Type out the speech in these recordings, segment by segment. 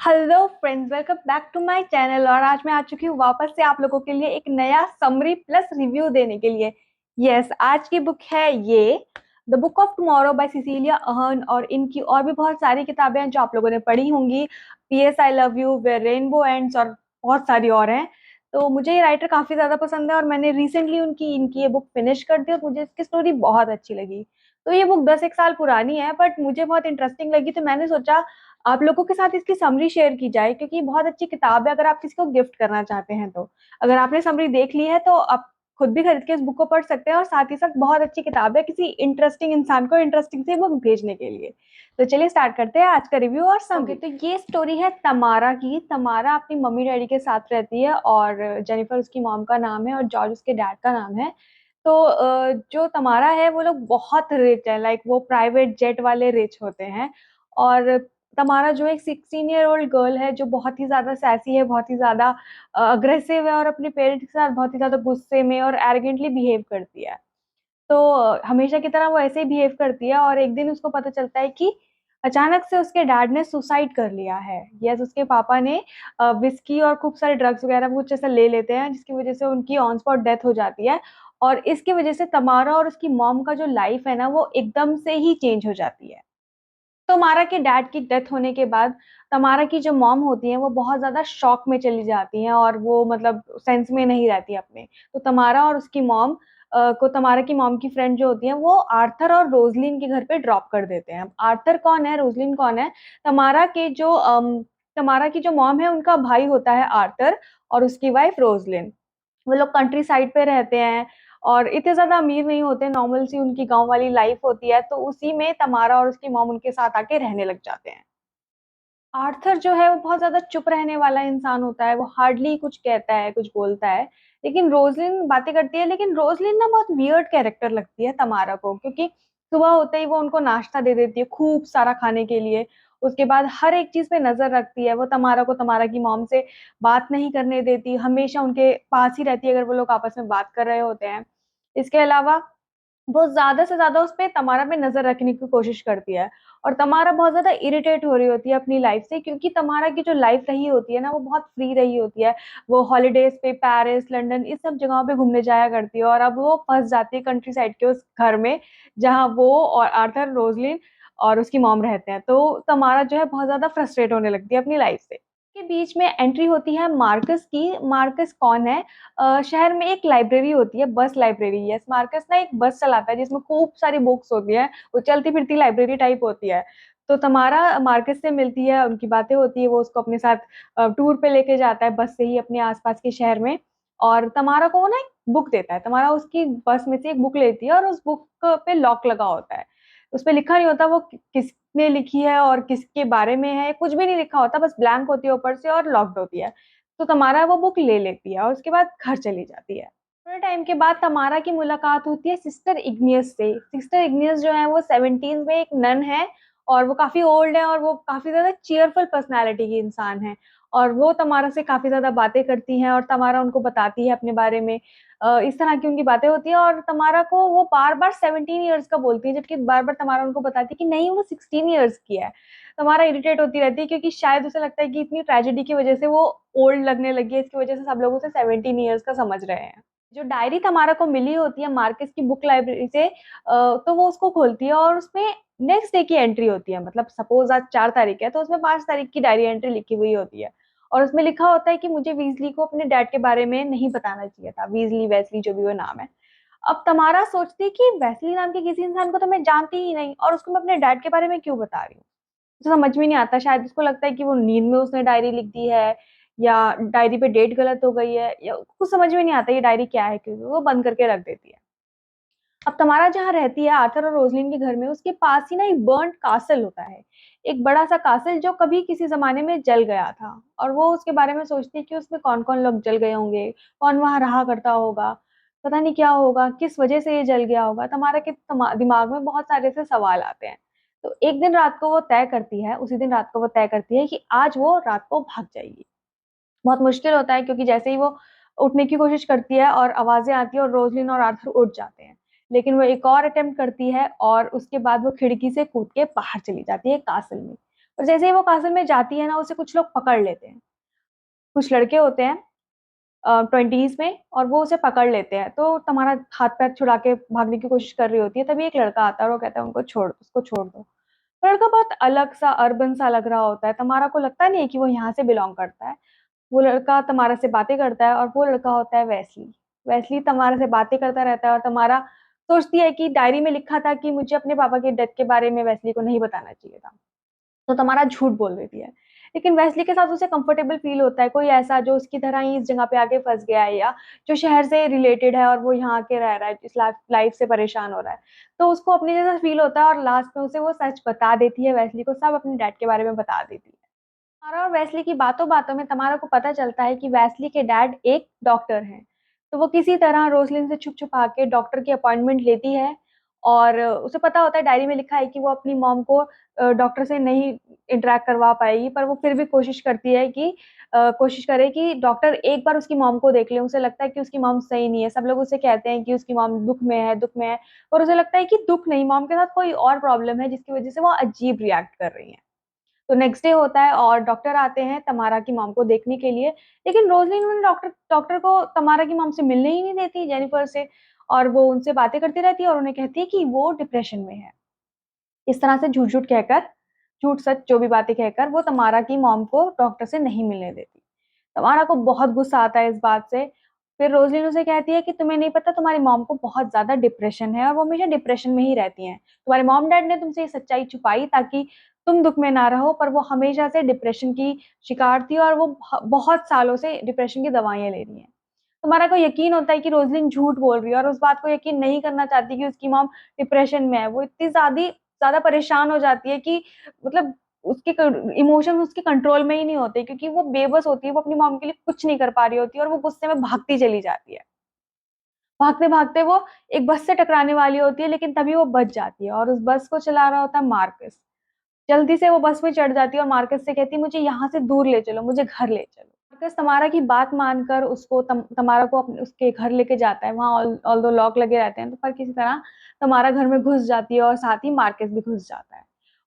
Hello friends, welcome back to my channel. और आज मैं आ चुकी हूँ वापस से आप लोगों के लिए एक नया समरी प्लस रिव्यू देने के लिए। यस, आज की बुक है ये the book of tomorrow by Cecelia Ahern. और इनकी और भी बहुत सारी किताबें हैं जो आप लोगों ने पढ़ी होंगी। PS I love you, where rainbow ends और बहुत सारी और हैं। तो मुझे ये राइटर काफी ज्यादा पसंद है और मैंने रिसेंटली उनकी इनकी ये बुक फिनिश कर दी और मुझे इसकी स्टोरी बहुत अच्छी लगी। तो ये बुक 10 एक साल पुरानी है बट मुझे बहुत इंटरेस्टिंग लगी, तो मैंने सोचा आप लोगों के साथ इसकी समरी शेयर की जाए, क्योंकि ये बहुत अच्छी किताब है अगर आप किसी को गिफ्ट करना चाहते हैं तो। अगर आपने समरी देख ली है तो आप खुद भी खरीद के इस बुक को पढ़ सकते हैं, और साथ ही साथ बहुत अच्छी किताब है किसी इंटरेस्टिंग इंसान को इंटरेस्टिंग से बुक भेजने के लिए। तो चलिए स्टार्ट करते हैं आज का रिव्यू और समरी। तो ये स्टोरी है तमारा की। तमारा अपनी मम्मी डैडी के साथ रहती है और जेनिफर उसकी मॉम का नाम है और जॉर्ज उसके डैड का नाम है। तो जो तमारा है वो लोग बहुत रिच है, लाइक वो प्राइवेट जेट वाले रिच होते हैं। और तमारा जो एक 16 ईयर ओल्ड गर्ल है जो बहुत ही ज्यादा सैसी है, बहुत ही ज्यादा अग्रेसिव है और अपने पेरेंट्स के साथ बहुत ही ज्यादा गुस्से में और एरोगेंटली बिहेव करती है। तो हमेशा की तरह वो ऐसे ही बिहेव करती है और एक दिन उसको पता चलता है कि अचानक से उसके डैड ने सुसाइड कर लिया है। यस, उसके पापा ने विस्की और खूब सारे ड्रग्स वगैरह कुछ ऐसा ले लेते हैं जिसकी वजह से उनकी ऑन स्पॉट डेथ हो जाती है। और इसकी वजह से तमारा और उसकी मॉम का जो लाइफ है ना वो एकदम से ही चेंज हो जाती है। तमारा के डैड की डेथ होने के बाद तमारा की जो मॉम होती है वो बहुत ज्यादा शॉक में चली जाती हैं और वो मतलब सेंस में नहीं रहती अपने। तो तमारा और उसकी मॉम को तमारा की मॉम की फ्रेंड जो होती है वो आर्थर और रोजलिन के घर पे ड्रॉप कर देते हैं। अब आर्थर कौन है, रोजलिन कौन है? तमारा की जो मॉम है उनका भाई होता है आर्थर, और उसकी वाइफ रोजलिन। वो लोग कंट्री साइड पे रहते हैं और इतने ज्यादा अमीर नहीं होते, नॉर्मल सी उनकी गांव वाली लाइफ होती है। तो उसी में तमारा और उसकी मॉम उनके साथ आके रहने लग जाते हैं। आर्थर जो है वो बहुत ज्यादा चुप रहने वाला इंसान होता है, वो हार्डली कुछ कहता है, कुछ बोलता है। लेकिन रोजलिन बातें करती है, लेकिन रोजलिन ना बहुत वियर्ड कैरेक्टर लगती है तमारा को, क्योंकि सुबह होते ही वो उनको नाश्ता दे देती है खूब सारा खाने के लिए। उसके बाद हर एक चीज पे नजर रखती है, वो तमारा को तमारा की मॉम से बात नहीं करने देती, हमेशा उनके पास ही रहती है अगर वो लोग आपस में बात कर रहे होते हैं। इसके अलावा वो ज्यादा से ज्यादा उस पे तमारा पे नजर रखने की कोशिश करती है। और तमारा बहुत ज्यादा इरिटेट हो रही होती है अपनी लाइफ से, क्योंकि तमारा की जो लाइफ रही होती है ना वो बहुत फ्री रही होती है। वो हॉलीडेज पे पेरिस, लंदन, इस सब जगहों पे घूमने जाया करती है, और अब वो फंस जाती है कंट्री साइड के उस घर में जहाँ वो और आर्थर, रोजलिन और उसकी मॉम रहते हैं। तो तमारा जो है बहुत ज्यादा फ्रस्ट्रेट होने लगती है अपनी लाइफ से। के बीच में एंट्री होती है मार्कस की। मार्कस कौन है? शहर में एक लाइब्रेरी होती है, बस लाइब्रेरी। यस, मार्कस ना एक बस चलाता है जिसमें खूब सारी बुक्स होती है, वो चलती फिरती लाइब्रेरी टाइप होती है। तो तमारा मार्कस से मिलती है, उनकी बातें होती है, वो उसको अपने साथ टूर पे लेके जाता है बस से ही अपने आसपास के शहर में। और तमारा को वो ना एक बुक देता है, तमारा उसकी बस में से एक बुक लेती है और उस बुक पे लॉक लगा होता है। उस पे लिखा नहीं होता वो किसने लिखी है और किसके बारे में है, कुछ भी नहीं लिखा होता, बस ब्लैंक होती है ऊपर से और लॉक्ड होती है। तो तमारा वो बुक ले लेती है और उसके बाद घर चली जाती है। थोड़े टाइम के बाद तमारा की मुलाकात होती है सिस्टर इग्नियस से। सिस्टर इग्नियस जो है वो 17 में एक नन है, और वो काफी ओल्ड है और वो काफी ज्यादा चीयरफुल पर्सनैलिटी की इंसान है। और वो तमारा से काफी ज्यादा बातें करती हैं और तमारा उनको बताती है अपने बारे में। इस तरह की उनकी बातें होती है और तमारा को वो बार बार 17 ईयर्स का बोलती है, जबकि बार बार तमारा उनको बताती है कि नहीं वो 16 ईयर्स की है। तमारा इरिटेट होती रहती है क्योंकि शायद उसे लगता है कि इतनी ट्रेजेडी की वजह से वो ओल्ड लगने लगी है, इसकी वजह से सब लोग उसे 17 ईयर्स का समझ रहे हैं। जो डायरी तमारा को मिली होती है मार्केस की बुक लाइब्रेरी से, तो वो उसको खोलती है और उसमें नेक्स्ट डे की एंट्री होती है। मतलब सपोज आज 4 तारीख है तो उसमें 5 तारीख की डायरी एंट्री लिखी हुई होती है। और उसमें लिखा होता है कि मुझे वीजली को अपने डैड के बारे में नहीं बताना चाहिए था, वीजली वेस्ली जो भी वो नाम है। अब तमारा सोचती है कि वेस्ली नाम के किसी इंसान को तो मैं जानती ही नहीं, और उसको मैं अपने डैड के बारे में क्यों बता रही हूँ। तो समझ में नहीं आता, शायद उसको लगता है कि वो नींद में उसने डायरी लिख दी है, या डायरी पे डेट गलत हो गई है, या कुछ समझ में नहीं आता ये डायरी क्या है, क्योंकि वो बंद करके रख देती है। अब तमारा जहाँ रहती है आर्थर और रोजलिन के घर में, उसके पास ही ना एक बर्न्ड कासल होता है। एक बड़ा सा कासल जो कभी किसी जमाने में जल गया था। और वो उसके बारे में सोचती है कि उसमें कौन कौन लोग जल गए होंगे, कौन वहां रहा करता होगा, पता नहीं क्या होगा, किस वजह से ये जल गया होगा। तमारा के दिमाग में बहुत सारे ऐसे सवाल आते हैं। तो एक दिन रात को वो तय करती है, उसी दिन रात को वो तय करती है कि आज वो रात को भाग जाएगी। बहुत मुश्किल होता है क्योंकि जैसे ही वो उठने की कोशिश करती है और आवाजें आती है और रोजलिन और आर्थर उठ जाते हैं। लेकिन वो एक और अटेम्प्ट करती है और उसके बाद वो खिड़की से कूद के बाहर चली जाती है कासल में। और जैसे ही वो कासल में जाती है ना, उसे कुछ लोग पकड़ लेते हैं। कुछ लड़के होते हैं 20s में, और वो उसे पकड़ लेते हैं। तो तमारा हाथ-पैर छुड़ा के भागने की कोशिश कर रही होती है, तभी एक लड़का आता है और वो कहता है, उसको छोड़ दो। वो लड़का बहुत अलग-सा, अर्बन सा लग रहा होता है, तमारा को लगता नहीं है कि वो यहाँ से बिलॉन्ग करता है। वो लड़का तमारा से बातें करता है और वो लड़का होता है वेस्ली। वेस्ली तमारा से बातें करता रहता है और तमारा सोचती है कि डायरी में लिखा था कि मुझे अपने पापा की डेथ के बारे में वेस्ली को नहीं बताना चाहिए था। तो तमारा झूठ बोल देती है। लेकिन वेस्ली के साथ उसे कंफर्टेबल फ़ील होता है, कोई ऐसा जो उसकी तरह ही इस जगह पे आके फँस गया है, या जो शहर से रिलेटेड है और वो यहाँ आके रह रहा है, इस लाइफ़ से परेशान हो रहा है। तो उसको अपने जैसा फ़ील होता है और लास्ट में उसे वो सच बता देती है वेस्ली को, सब अपने डैड के बारे में बता देती है। तमारा और वेस्ली की बातों-बातों में तमारा को पता चलता है कि वेस्ली के डैड एक डॉक्टर हैं। तो वो किसी तरह रोसलिन से छुप-छुपा के डॉक्टर की अपॉइंटमेंट लेती है, और उसे पता होता है, डायरी में लिखा है कि वो अपनी मॉम को डॉक्टर से नहीं इंटरैक्ट करवा पाएगी, पर वो फिर भी कोशिश करती है कि कोशिश करे कि डॉक्टर एक बार उसकी मॉम को देख ले। उसे लगता है कि उसकी मॉम सही नहीं है। सब लोग उसे कहते हैं कि उसकी मॉम दुःख में है, और उसे लगता है कि दुःख नहीं, मॉम के साथ कोई और प्रॉब्लम है जिसकी वज़ह से वो अजीब रिएक्ट कर रही हैं। तो नेक्स्ट डे होता है और डॉक्टर आते हैं तमारा की मॉम को देखने के लिए, लेकिन रोज़लिन उन्हें डॉक्टर डॉक्टर को तमारा की मॉम से मिलने ही नहीं देती, जेनिफर से, और वो उनसे बातें करती रहती है और उन्हें कहती है कि वो डिप्रेशन में है। इस तरह से झूठ-झूठ कहकर, झूठ-सच जो भी बातें कहकर वो तमारा की मॉम को डॉक्टर से नहीं मिलने देती। तमारा को बहुत गुस्सा आता है इस बात से। फिर रोज़लिन उसे कहती है कि तुम्हें नहीं पता, तुम्हारी मॉम को बहुत ज़्यादा डिप्रेशन है और वो हमेशा डिप्रेशन में ही रहती हैं। तुम्हारे मॉम-डैड ने तुमसे ये सच्चाई छुपाई ताकि तुम दुःख में ना रहो, पर वो हमेशा से डिप्रेशन की शिकार थी और वो बहुत सालों से डिप्रेशन की दवाइयाँ ले रही हैं। तुम्हारा को यकीन होता है कि रोज़लिन झूठ बोल रही है और उस बात को यकीन नहीं करना चाहती कि उसकी मॉम डिप्रेशन में है। वो इतनी ज़्यादा परेशान हो जाती है कि मतलब उसके इमोशंस उसके कंट्रोल में ही नहीं होते, क्योंकि वो बेबस होती है, वो अपनी मॉम के लिए कुछ नहीं कर पा रही होती है और वो गुस्से में भागती चली जाती है। भागते-भागते वो एक बस से टकराने वाली होती है, लेकिन तभी वो बच जाती है और उस बस को चला रहा होता है मार्कस। जल्दी से वो बस में चढ़ जाती है और मार्कस से कहती है, मुझे यहाँ से दूर ले चलो, मुझे घर ले चलो। मार्कस तमारा की बात मानकर उसको तमारा को अपने उसके घर लेके जाता है। वहाँ ऑल्दो लॉक लगे रहते हैं, तो पर किसी तरह तमारा घर में घुस जाती है और साथ ही मार्कस भी घुस जाता है।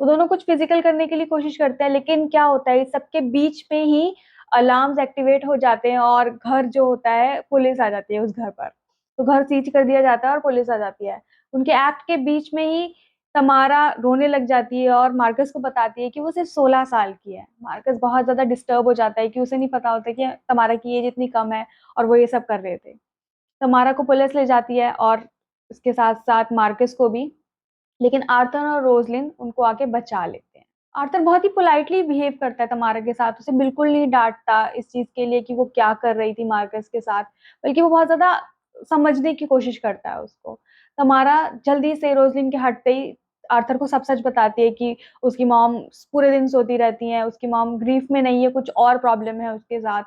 वो दोनों कुछ फिज़िकल करने की कोशिश करते हैं, लेकिन क्या होता है, इस सबके बीच में ही अलार्म्स एक्टिवेट हो जाते हैं और घर जो होता है, पुलिस आ जाती है उस घर पर। तो घर सीज कर दिया जाता है और पुलिस आ जाती है। उनके एक्ट के बीच में ही तमारा रोने लग जाती है और मार्कस को बताती है कि वो सिर्फ़ 16 साल की है। मार्कस बहुत ज़्यादा डिस्टर्ब हो जाता है कि उसे नहीं पता होता कि तमारा की एज इतनी कम है और वो ये सब कर रहे थे। तमारा को पुलिस ले जाती है और उसके साथ-साथ मार्कस को भी, लेकिन आर्थर और रोज़लिन उनको आके बचा लेते हैं। आर्थर बहुत ही पोलाइटली बिहेव करता है तमारा के साथ, उसे बिल्कुल नहीं डाँटता इस चीज़ के लिए कि वो क्या कर रही थी मार्कस के साथ, बल्कि वो बहुत ज़्यादा समझने की कोशिश करता है उसको। तमारा जल्दी से रोज़लिन के हटते ही आर्थर को सब सच बताती है कि उसकी मॉम पूरे दिन सोती रहती हैं, उसकी मॉम ग्रीफ़ में नहीं है, कुछ और प्रॉब्लम है उसके साथ,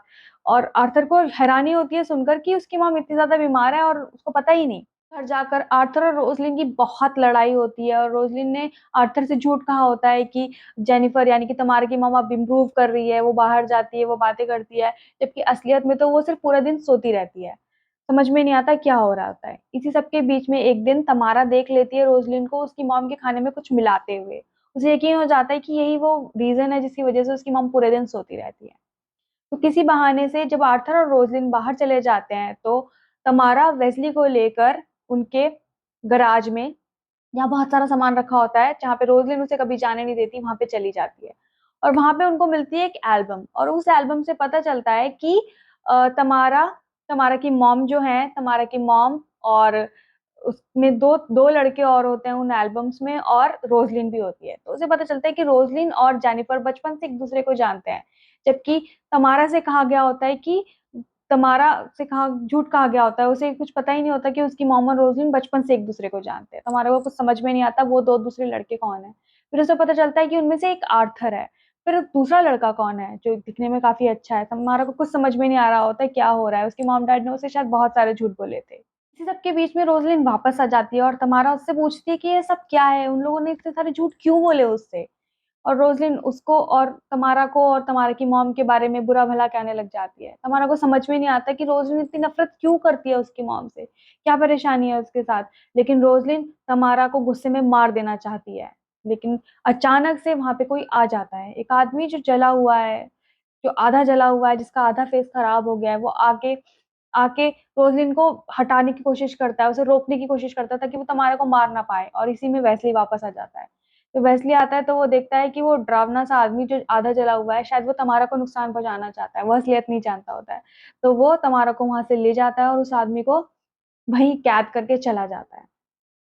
और आर्थर को हैरानी होती है सुनकर कि उसकी मॉम इतनी ज़्यादा बीमार है और उसको पता ही नहीं। घर जाकर आर्थर और रोज़लिन की बहुत लड़ाई होती है और रोज़लिन ने आर्थर से झूठ कहा होता है कि जेनिफर यानी कि तमारा की मॉम अब इम्प्रूव कर रही है, वो बाहर जाती है, वो बातें करती है, जबकि असलियत में तो वो सिर्फ़ पूरा दिन सोती रहती है। समझ में नहीं आता क्या हो रहा होता है। इसी सब के बीच में एक दिन तमारा देख लेती है रोज़लिन को उसकी मॉम के खाने में कुछ मिलाते हुए। उसे यकीन हो जाता है कि यही वो रीज़न है जिसकी वज़ह से उसकी मॉम पूरे दिन सोती रहती है। तो किसी बहाने से जब आर्थर और रोज़लिन बाहर चले जाते हैं, तो तमारा वेस्ली को लेकर उनके गराज में, जहाँ बहुत सारा सामान रखा होता है, जहाँ पे रोज़लिन उसे कभी जाने नहीं देती, वहाँ पे चली जाती है। और वहाँ पे उनको मिलती है एक एल्बम, और उस एल्बम से पता चलता है कि तमारा तमारा की मॉम जो हैं, तमारा की मॉम और उसमें 2 लड़के और होते हैं उन एल्बम्स में, और रोज़लिन भी होती है। तो उसे पता चलता है कि रोज़लिन और जेनिफर बचपन से एक-दूसरे को जानते हैं। जबकि तमारा से कहा गया होता है कि तमारा से कहा झूठ कहा गया होता है, उसे कुछ पता ही नहीं होता कि उसकी मॉम और रोज़लिन बचपन से एक-दूसरे को जानते हैं। तमारा को कुछ समझ में नहीं आता वो 2 दूसरे लड़के कौन हैं। फिर उसे पता चलता है कि उनमें से एक आर्थर है। फिर दूसरा लड़का कौन है, जो दिखने में काफ़ी अच्छा है। तमारा को कुछ समझ में नहीं आ रहा होता है क्या हो रहा है। उसके मॉम-डैड ने उसे शायद बहुत सारे झूठ बोले थे। इसी सब के बीच में रोज़लिन वापस आ जाती है और तमारा उससे पूछती है कि ये सब क्या है? उन लोगों ने इतने सारे झूठ क्यों बोले उससे? और रोज़लिन उसको और तमारा को और तमारा की मॉम के बारे में बुरा-भला कहने लग जाती है। तमारा को समझ में नहीं आता कि रोज़लिन इतनी नफ़रत क्यों करती है उसकी मॉम से? क्या परेशानी है उसके साथ? लेकिन रोज़लिन तमारा को गुस्से में मार देना चाहती है। लेकिन अचानक से वहाँ पे कोई आ जाता है। एक आदमी जो जला हुआ है, जो आधा जला हुआ है, जिसका आधा फेस खराब हो गया है, वो आके आके रोज़लिन को हटाने की कोशिश करता है, उसे रोकने की कोशिश करता है ताकि वो तमारा को मार ना पाए, और इसी में वेस्ली वापस आ जाता है। तो वेस्ली आता है तो वो देखता है कि वो डरावना-सा आदमी जो आधा जला हुआ है, शायद वो तमारा को नुकसान पहुँचाना चाहता है, वो असलियत नहीं जानता होता है। तो वो तमारा को वहाँ से ले जाता है और उस आदमी को वहीं कैद करके चला जाता है।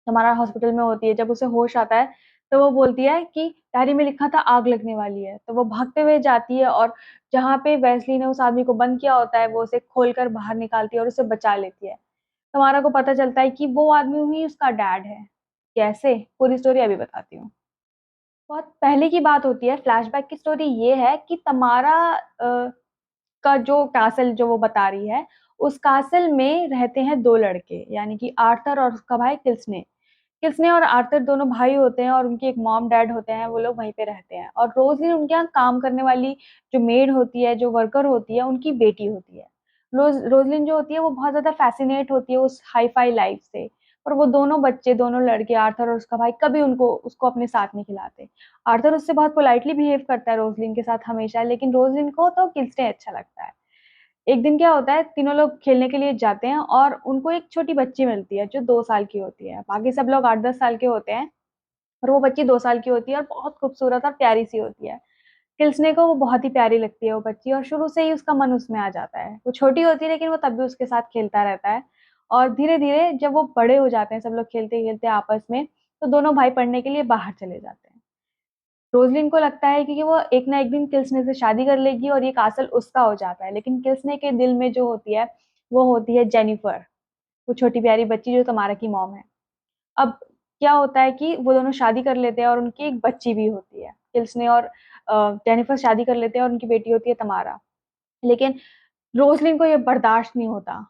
तमारा हॉस्पिटल में होती है, जब उसे होश आता है, तो वो बोलती है कि डायरी में लिखा था आग लगने वाली है। तो वो भागते हुए जाती है और जहाँ पे वेस्ली ने उस आदमी को बंद किया होता है, वो उसे खोलकर बाहर निकालती है और उसे बचा लेती है। तमारा को पता चलता है कि वो आदमी ही उसका डैड है। कैसे? पूरी स्टोरी अभी बताती हूँ। बहुत पहले की बात होती है, फ्लैशबैक की स्टोरी ये है कि तमारा का जो कैसल जो वो बता रही है, उस कैसल में रहते हैं 2 लड़के, यानी कि आर्थर और उसका भाई किल्सने। किल्सने और आर्थर दोनों भाई होते हैं और उनकी एक मॉम-डैड होते हैं, वो लोग वहीं पे रहते हैं, और रोज़लिन उनके यहाँ काम करने वाली जो मेड होती है, जो वर्कर होती है, उनकी बेटी होती है। रोज़लिन जो होती है, वो बहुत ज़्यादा फ़ैसिनेट होती है उस हाई-फ़ाई लाइफ़ से, पर वो दोनों बच्चे, दोनों लड़के, आर्थर और उसका भाई, कभी उसको अपने साथ नहीं खिलाते। आर्थर उससे बहुत पोलाइटली बिहेव करता है रोज़लिन के साथ हमेशा, लेकिन रोज़लिन को तो किल्सने अच्छा लगता है। एक दिन क्या होता है, तीनों लोग खेलने के लिए जाते हैं और उनको एक छोटी बच्ची मिलती है जो 2 साल की होती है। बाकी सब लोग 8-10 साल के होते हैं और वो बच्ची 2 साल की होती है और बहुत खूबसूरत और प्यारी-सी होती है। किल्सने को वो बहुत ही प्यारी लगती है वो बच्ची, और शुरू से ही उसका मन उसमें आ जाता है। वो छोटी होती है लेकिन वो तब भी उसके साथ खेलता रहता है, और धीरे-धीरे जब वो बड़े हो जाते हैं, सब लोग खेलते-खेलते आपस में, तो दोनों भाई पढ़ने के लिए बाहर चले जाते हैं। रोज़लिन को लगता है कि वो एक ना एक दिन किल्सने से शादी कर लेगी और ये कासल उसका हो जाता है, लेकिन किल्सने के दिल में जो होती है, वो होती है जेनिफर, वो छोटी प्यारी बच्ची जो तमारा की मॉम है। अब क्या होता है कि वो दोनों शादी कर लेते हैं और उनकी एक बच्ची भी होती है। किल्सने और जेनिफर शादी कर लेते हैं और उनकी बेटी होती है तमारा। लेकिन रोज़लिन को ये बर्दाश्त नहीं होता।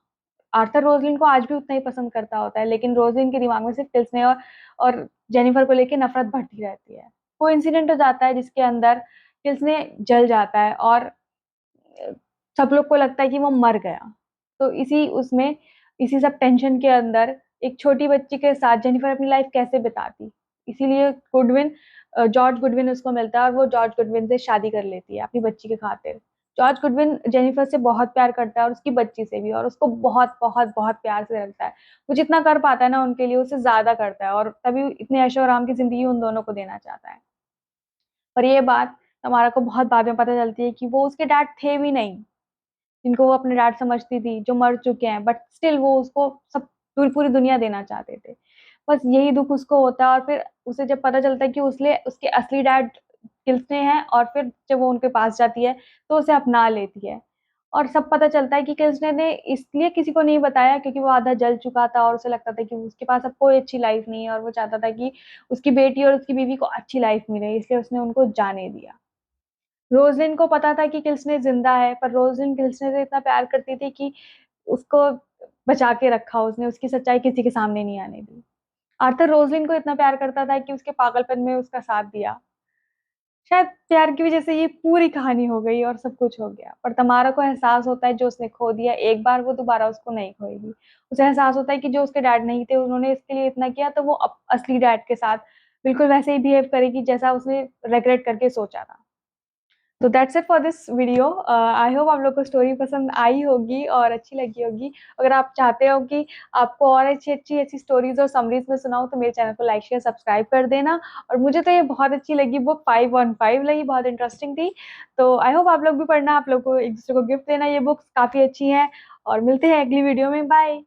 आर्थर रोज़लिन को आज भी उतना ही पसंद करता होता है, लेकिन रोज़लिन के दिमाग में सिर्फ़ किल्सने और जेनिफर को लेके नफ़रत बढ़ती रहती है। कोई इंसिडेंट हो जाता है जिसके अंदर किल्सने जल जाता है और सब लोग को लगता है कि वो मर गया। तो इसी सब टेंशन के अंदर एक छोटी बच्ची के साथ जेनिफर अपनी लाइफ़ कैसे बिताती? इसीलिए जॉर्ज गुडविन उसको मिलता है और वो जॉर्ज गुडविन से शादी कर लेती है अपनी बच्ची के खातिर। जॉर्ज गुडविन जेनिफर से बहुत प्यार करता है और उसकी बच्ची से भी, और उसको बहुत, बहुत, बहुत प्यार से रखता है। वो जितना कर पाता है ना उनके लिए, उससे ज़्यादा करता है, और तभी इतने ऐशो-आराम की ज़िंदगी उन दोनों को देना चाहता है। पर ये बात तमारा को बहुत बाद में पता चलती है कि वो उसके डैड थे भी नहीं, जिनको वो अपने डैड समझती थी, जो मर चुके हैं, बट स्टिल वो उसको सब पूरी पूरी दुनिया देना चाहते थे। बस यही दुःख उसको होता है, और फिर उसे जब पता चलता है कि उसके असली डैड किल्सने हैं, और फिर जब वो उनके पास जाती है, तो उसे अपना लेती है। और सब पता चलता है कि किल्सने ने इसलिए किसी को नहीं बताया क्योंकि वो आधा जल चुका था और उसे लगता था कि उसके पास अब कोई अच्छी लाइफ़ नहीं है, और वो चाहता था कि उसकी बेटी और उसकी बीवी को अच्छी लाइफ़ मिले, इसलिए उसने उनको जाने दिया। रोज़लिन को पता था कि किल्सने ज़िंदा है, पर रोज़लिन किल्सने से इतना प्यार करती थी कि उसको बचा के रखा उसने, उसकी सच्चाई किसी के सामने नहीं आने दी। आर्थर रोज़लिन को इतना प्यार करता था कि उसके पागलपन में उसका साथ दिया। शायद प्यार की वज़ह से ये पूरी कहानी हो गई और सब कुछ हो गया। पर तमारा को एहसास होता है जो उसने खो दिया एक बार, वो दोबारा उसको नहीं खोएगी। उसे एहसास होता है कि जो उसके डैड नहीं थे, उन्होंने इसके लिए इतना किया, तो वो असली डैड के साथ बिल्कुल वैसे ही बिहेव करेगी जैसा उसने रिग्रेट करके सोचा था। तो that's it for this video. I hope आप लोग को स्टोरी पसंद आई होगी और अच्छी लगी होगी। अगर आप चाहते हो कि आपको और अच्छी-अच्छी ऐसी स्टोरीज़ और समरीज़ मैं सुनाऊँ, तो मेरे चैनल को लाइक, शेयर, सब्सक्राइब कर देना। और मुझे तो ये बहुत अच्छी लगी बुक, 515 लगी, बहुत इंटरेस्टिंग थी। तो आई होप आप लोग भी पढ़ना, आप लोग को एक-दूसरे को गिफ्ट देना, ये बुक्स काफ़ी अच्छी हैं, और मिलते हैं अगली वीडियो में। बाय।